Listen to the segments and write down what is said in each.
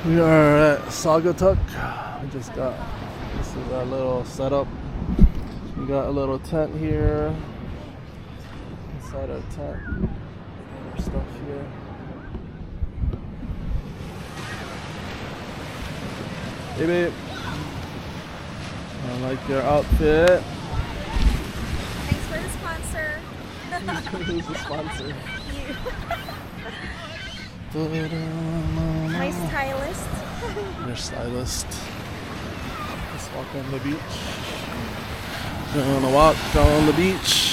We are at Saugatuck. We just got, this is our little setup. We got a little tent here. Inside our tent, we got our stuff here. Hey babe, I like your outfit. Thanks for the sponsor. Who's the sponsor? My stylist. Your stylist. Let's walk on the beach. Gonna walk on the beach.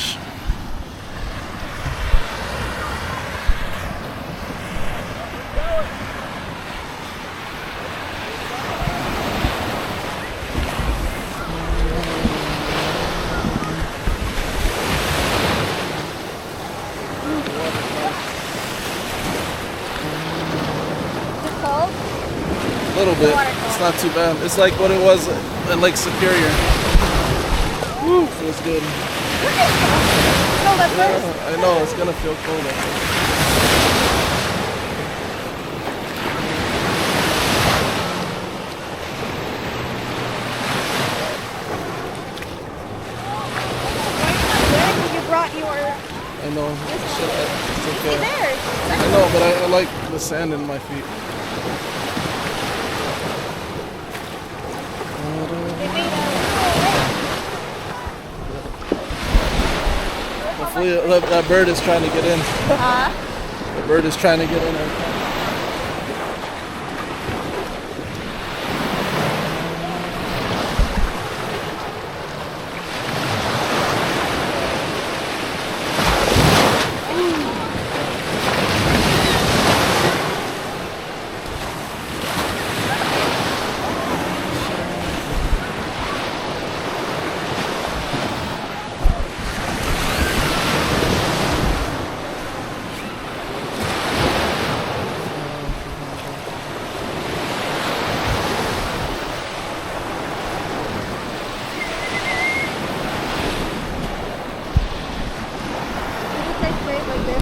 A little bit. It's not too bad. It's like what it was at Lake Superior. Woo, feels good. Cold at first. Yeah, I know, it's gonna feel cold at first. You brought your... I know. It's okay. There. I know, but I like the sand in my feet. Hopefully that bird is trying to get in. The bird is trying to get in.